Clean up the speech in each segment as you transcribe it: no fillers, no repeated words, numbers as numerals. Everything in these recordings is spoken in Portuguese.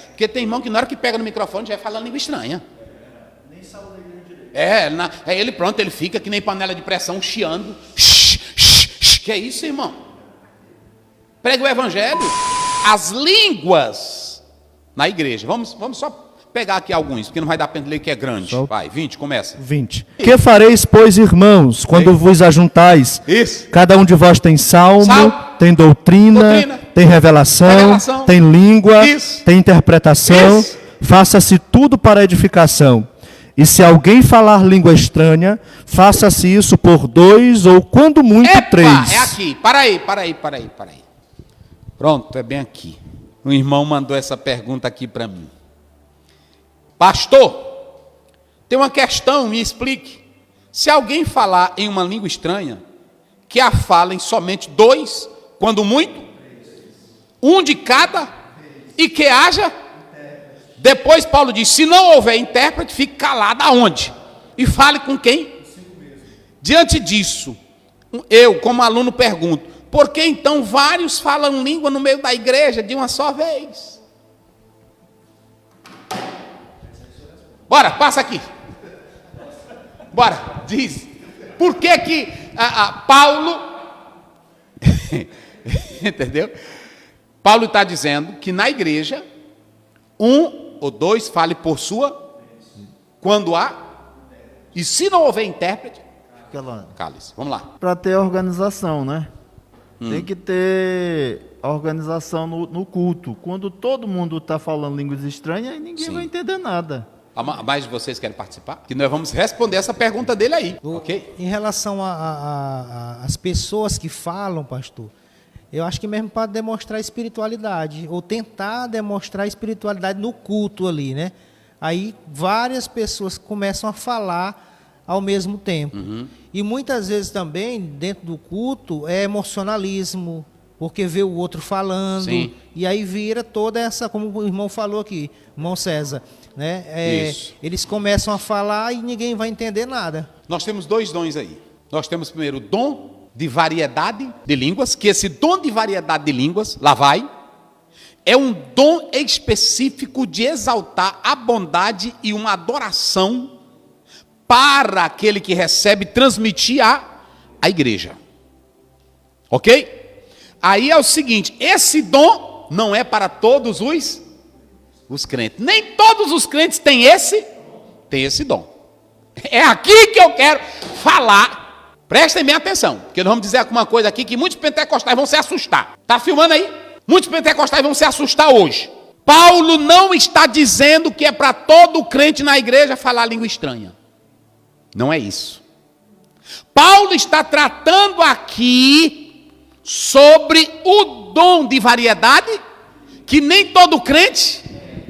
Porque tem irmão que na hora que pega no microfone já vai falando língua estranha. Nem saúde da igreja direito. Aí ele fica que nem panela de pressão, chiando. Que é isso, irmão? Prega o evangelho. As línguas na igreja. Vamos só pegar aqui alguns, porque não vai dar para ler que é grande. Vai, 20, começa. 20. Que fareis, pois, irmãos, quando vos ajuntais? Isso. Cada um de vós tem salmo, tem doutrina, tem revelação, tem língua, tem interpretação. Isso. Faça-se tudo para edificação. E se alguém falar língua estranha, faça-se isso por 2 ou quando muito 3. É aqui. Para aí. Pronto, é bem aqui. O irmão mandou essa pergunta aqui para mim. Pastor, tem uma questão, me explique. Se alguém falar em uma língua estranha, que a falem somente 2, quando muito, 1 de cada, e que haja. Depois Paulo diz, se não houver intérprete, fique calado aonde? E fale com quem? Diante disso, eu como aluno pergunto, por que então vários falam língua no meio da igreja de uma só vez? Bora, passa aqui. Bora, diz. Por que que Paulo... Entendeu? Paulo está dizendo que na igreja, 1 ou 2 fale por sua, quando há, e se não houver intérprete, cale-se. Vamos lá. Para ter organização, né? Tem que ter organização no culto. Quando todo mundo está falando línguas estranhas, ninguém vai entender nada. Mais de vocês querem participar? Que nós vamos responder essa pergunta dele aí, ok? Em relação às pessoas que falam, pastor, eu acho que mesmo para demonstrar espiritualidade, ou tentar demonstrar espiritualidade no culto ali, né? Aí várias pessoas começam a falar ao mesmo tempo. E muitas vezes também, dentro do culto, é emocionalismo, porque vê o outro falando, e aí vira toda essa, como o irmão falou aqui, irmão César, né? Eles começam a falar e ninguém vai entender nada. Nós temos 2 dons aí. Nós temos primeiro o dom de variedade de línguas, que esse dom de variedade de línguas, lá vai, é um dom específico de exaltar a bondade e uma adoração para aquele que recebe, transmitir à igreja. Ok? Aí é o seguinte, esse dom não é para todos os crentes. Nem todos os crentes têm esse dom. É aqui que eu quero falar. Prestem bem atenção, porque nós vamos dizer alguma coisa aqui que muitos pentecostais vão se assustar. Está filmando aí? Muitos pentecostais vão se assustar hoje. Paulo não está dizendo que é para todo crente na igreja falar língua estranha. Não é isso. Paulo está tratando aqui sobre o dom de variedade que nem todo crente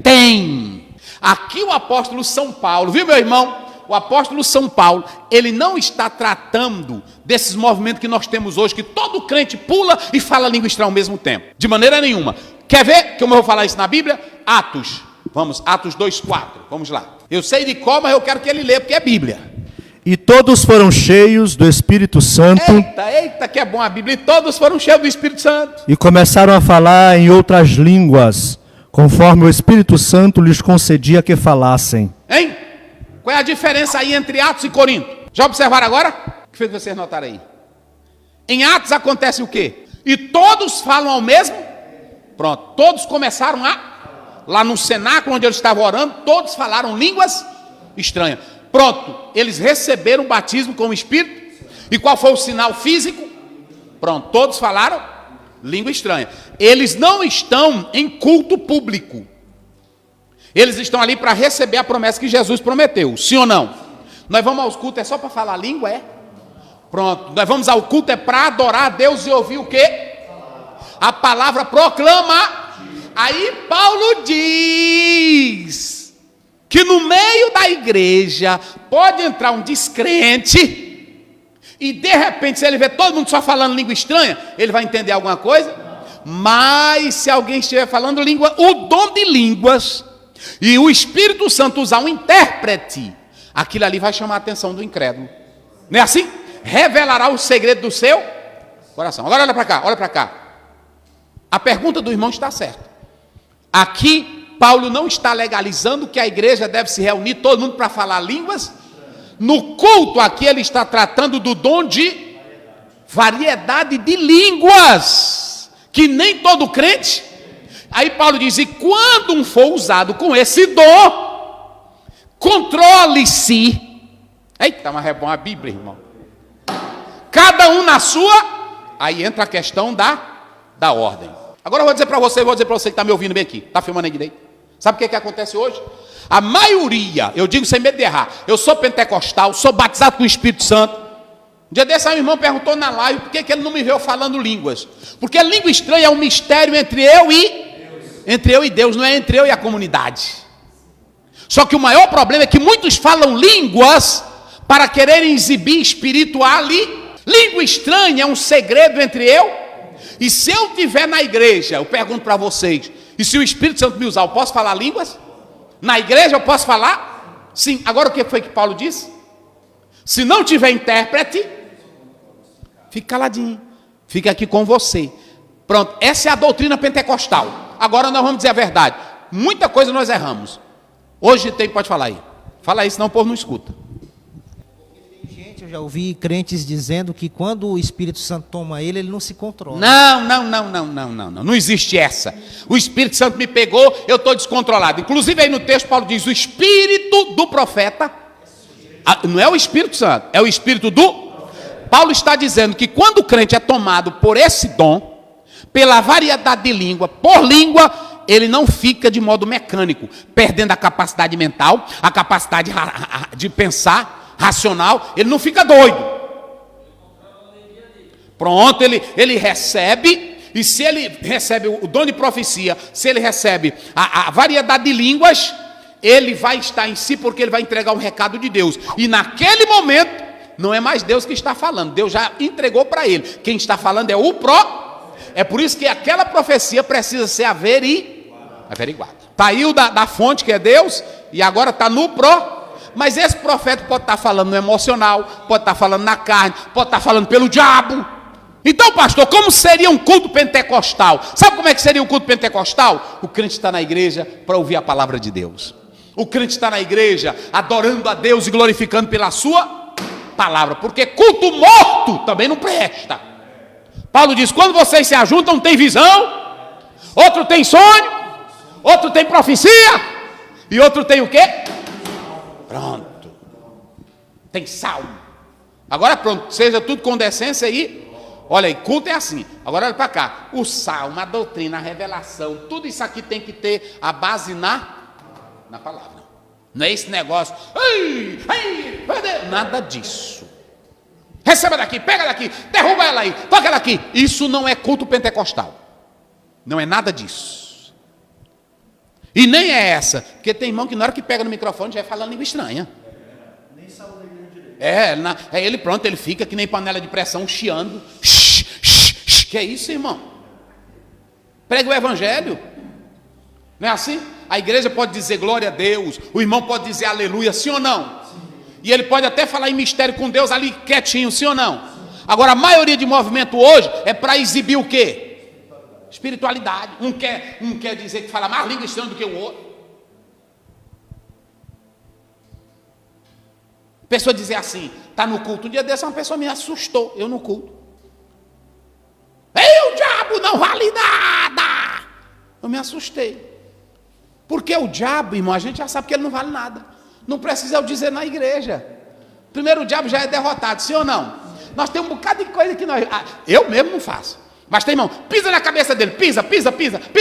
tem. Aqui o apóstolo São Paulo, viu, meu irmão? O apóstolo São Paulo, ele não está tratando desses movimentos que nós temos hoje, que todo crente pula e fala língua estranha ao mesmo tempo. De maneira nenhuma. Quer ver como eu vou falar isso na Bíblia? Atos. Vamos, Atos 2:4. Vamos lá. Eu sei de qual, mas eu quero que ele lê, porque é Bíblia. E todos foram cheios do Espírito Santo. Eita, que é bom a Bíblia. E todos foram cheios do Espírito Santo. E começaram a falar em outras línguas, conforme o Espírito Santo lhes concedia que falassem. Hein? Qual é a diferença aí entre Atos e Corinto? Já observaram agora? O que foi que vocês notaram aí? Em Atos acontece o quê? E todos falam ao mesmo? Pronto, todos começaram lá no cenáculo onde eles estavam orando, todos falaram línguas estranhas. Pronto, eles receberam o batismo com o Espírito. E qual foi o sinal físico? Pronto, todos falaram língua estranha. Eles não estão em culto público. Eles estão ali para receber a promessa que Jesus prometeu. Sim ou não? Nós vamos aos cultos, é só para falar língua, é? Pronto, nós vamos ao culto, é para adorar a Deus e ouvir o quê? A palavra proclama. Aí Paulo diz que no meio da igreja pode entrar um descrente e de repente, se ele vê todo mundo só falando língua estranha, ele vai entender alguma coisa? Mas se alguém estiver falando língua, o dom de línguas, e o Espírito Santo usar um intérprete, aquilo ali vai chamar a atenção do incrédulo. Não é assim? Revelará o segredo do seu coração. Agora olha para cá. A pergunta do irmão está certa. Aqui Paulo não está legalizando que a igreja deve se reunir todo mundo para falar línguas. No culto aqui ele está tratando do dom de variedade de línguas, que nem todo crente. Aí Paulo diz, e quando um for usado com esse dom, controle-se. Eita, mas é bom a Bíblia, irmão. Cada um na sua. Aí entra a questão da ordem. Agora eu vou dizer para você que está me ouvindo bem aqui. Está filmando aí direito? Sabe o que acontece hoje? A maioria, eu digo sem medo de errar, eu sou pentecostal, sou batizado com o Espírito Santo. Um dia desse, aí o irmão perguntou na live por que ele não me viu falando línguas. Porque a língua estranha é um mistério entre eu e Deus, não é entre eu e a comunidade. Só que o maior problema é que muitos falam línguas para quererem exibir espiritualidade. Língua estranha é um segredo entre eu. E se eu estiver na igreja, eu pergunto para vocês, e se o Espírito Santo me usar, eu posso falar línguas? Na igreja eu posso falar? Sim. Agora o que foi que Paulo disse? Se não tiver intérprete, fique caladinho. Fica aqui com você. Pronto, essa é a doutrina pentecostal. Agora nós vamos dizer a verdade. Muita coisa nós erramos. Hoje tem, pode falar aí. Fala aí, senão o povo não escuta. Eu já ouvi crentes dizendo que quando o Espírito Santo toma ele não se controla. Não existe essa. O Espírito Santo me pegou, eu estou descontrolado. Inclusive aí no texto Paulo diz, o Espírito do profeta, não é o Espírito Santo, é o Espírito do... Paulo está dizendo que quando o crente é tomado por esse dom, pela variedade de língua, por língua, ele não fica de modo mecânico, perdendo a capacidade mental, a capacidade de pensar, racional, ele não fica doido. Pronto, ele recebe, e se ele recebe o dom de profecia, se ele recebe a variedade de línguas, ele vai estar em si, porque ele vai entregar um recado de Deus, e naquele momento, não é mais Deus que está falando, Deus já entregou para ele, quem está falando é o é por isso que aquela profecia precisa ser averiguada. Está aí o da fonte que é Deus, e agora está no Mas esse profeta pode estar falando no emocional, pode estar falando na carne, pode estar falando pelo diabo. Então, pastor, como seria um culto pentecostal? Sabe como é que seria um culto pentecostal? O crente está na igreja para ouvir a palavra de Deus. O crente está na igreja adorando a Deus e glorificando pela sua palavra. Porque culto morto também não presta. Paulo diz, quando vocês se ajuntam, tem visão, outro tem sonho, outro tem profecia, e outro tem o quê? Pronto. Tem salmo. Agora pronto, seja tudo com decência aí. Olha aí, culto é assim. Agora olha para cá. O salmo, a doutrina, a revelação, tudo isso aqui tem que ter a base na palavra. Não é esse negócio. Nada disso. Receba daqui, pega daqui, derruba ela aí, toca ela aqui. Isso não é culto pentecostal. Não é nada disso. E nem é essa, porque tem irmão que na hora que pega no microfone já vai falando língua estranha. Nem sabe a língua direito. Ele pronto, ele fica que nem panela de pressão, chiando. Que é isso, irmão? Prega o evangelho. Não é assim? A igreja pode dizer glória a Deus, o irmão pode dizer aleluia, sim ou não? Sim. E ele pode até falar em mistério com Deus ali quietinho, sim ou não? Agora a maioria de movimento hoje é para exibir o quê? Espiritualidade. Um quer dizer que fala mais língua estranha do que o outro. Pessoa dizer assim, está no culto. Um dia desse uma pessoa me assustou, eu no culto. Ei, o diabo não vale nada. Eu me assustei. Porque o diabo, irmão, a gente já sabe que ele não vale nada. Não precisa eu dizer na igreja. Primeiro, o diabo já é derrotado, sim ou não? Nós temos um bocado de coisa que eu mesmo não faço. Mas tem irmão, pisa na cabeça dele, pisa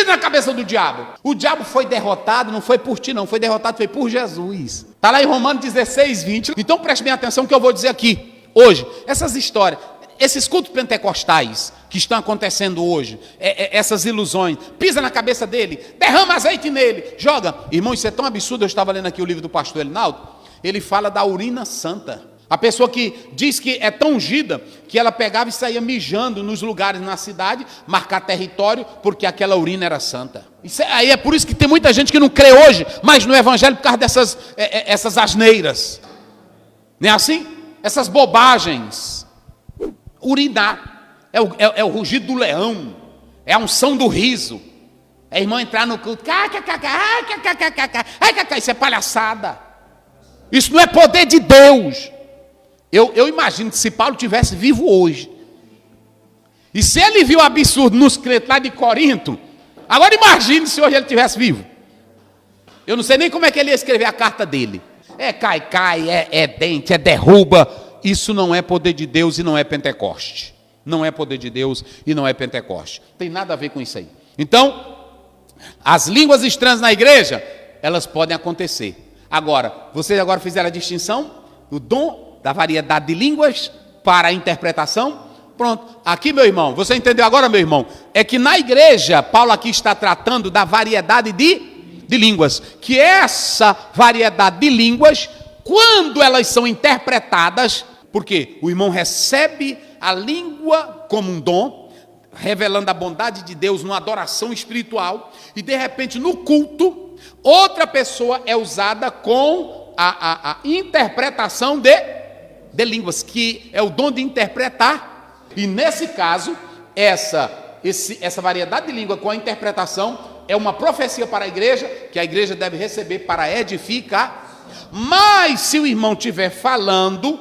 na cabeça do diabo. O diabo foi derrotado, não foi por ti não, foi derrotado, foi por Jesus. Está lá em Romanos 16, 20. Então preste bem atenção que eu vou dizer aqui, hoje, essas histórias, esses cultos pentecostais que estão acontecendo hoje, essas ilusões, pisa na cabeça dele, derrama azeite nele, joga. Irmão, isso é tão absurdo, eu estava lendo aqui o livro do pastor Elinaldo, ele fala da urina santa. A pessoa que diz que é tão ungida que ela pegava e saía mijando nos lugares na cidade, marcar território, porque aquela urina era santa. Aí é por isso que tem muita gente que não crê hoje, mas no evangelho, por causa dessas essas asneiras. Não é assim? Essas bobagens. Urinar. É o rugido do leão. É a unção do riso. É irmão entrar no culto. Isso é palhaçada. Isso não é poder de Deus. Eu imagino que se Paulo tivesse vivo hoje, e se ele viu o absurdo nos crentes lá de Corinto, agora imagine se hoje ele estivesse vivo. Eu não sei nem como é que ele ia escrever a carta dele. É cai, é dente, é derruba. Isso não é poder de Deus e não é Pentecoste. Não é poder de Deus e não é Pentecoste. Tem nada a ver com isso aí. Então, as línguas estranhas na igreja, elas podem acontecer. Agora, vocês agora fizeram a distinção do dom da variedade de línguas para a interpretação. Pronto. Aqui, meu irmão, você entendeu agora, meu irmão? É que na igreja, Paulo aqui está tratando da variedade de línguas. Que essa variedade de línguas, quando elas são interpretadas, porque o irmão recebe a língua como um dom, revelando a bondade de Deus numa adoração espiritual, e de repente no culto, outra pessoa é usada com a interpretação de línguas, que é o dom de interpretar, e nesse caso, essa variedade de língua com a interpretação é uma profecia para a igreja, que a igreja deve receber para edificar. Mas se o irmão estiver falando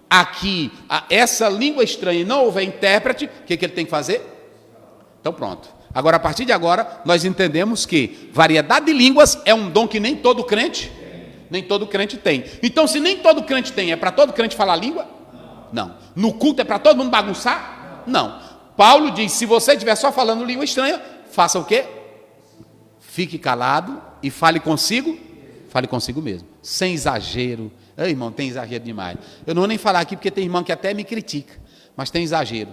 aqui essa língua estranha e não houver intérprete, o que ele tem que fazer? Então pronto. Agora, a partir de agora, nós entendemos que variedade de línguas é um dom que nem todo crente tem. Então, se nem todo crente tem, é para todo crente falar língua? Não. No culto é para todo mundo bagunçar? Não. Paulo diz, se você estiver só falando língua estranha, faça o quê? Fique calado e fale consigo mesmo, sem exagero. Ei, irmão, tem exagero demais. Eu não vou nem falar aqui porque tem irmão que até me critica, mas tem exagero.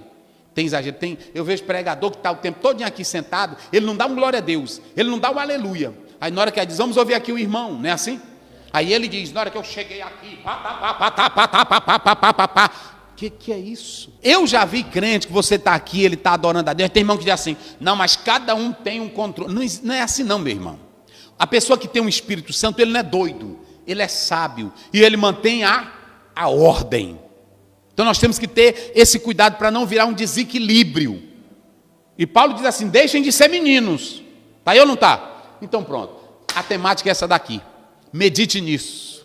Eu vejo pregador que está o tempo todo aqui sentado, ele não dá um glória a Deus, ele não dá um aleluia. Aí na hora que ele diz, vamos ouvir aqui o irmão, não é assim? Aí ele diz, na hora que eu cheguei aqui, que é isso? Eu já vi crente que você está aqui, ele está adorando a Deus. Tem irmão que diz assim, não, mas cada um tem um controle. Não é assim não, meu irmão. A pessoa que tem um Espírito Santo, ele não é doido, ele é sábio, e ele mantém a ordem. Então nós temos que ter esse cuidado para não virar um desequilíbrio. E Paulo diz assim, deixem de ser meninos. Está aí ou não está? Então pronto, a temática é essa daqui. Medite nisso.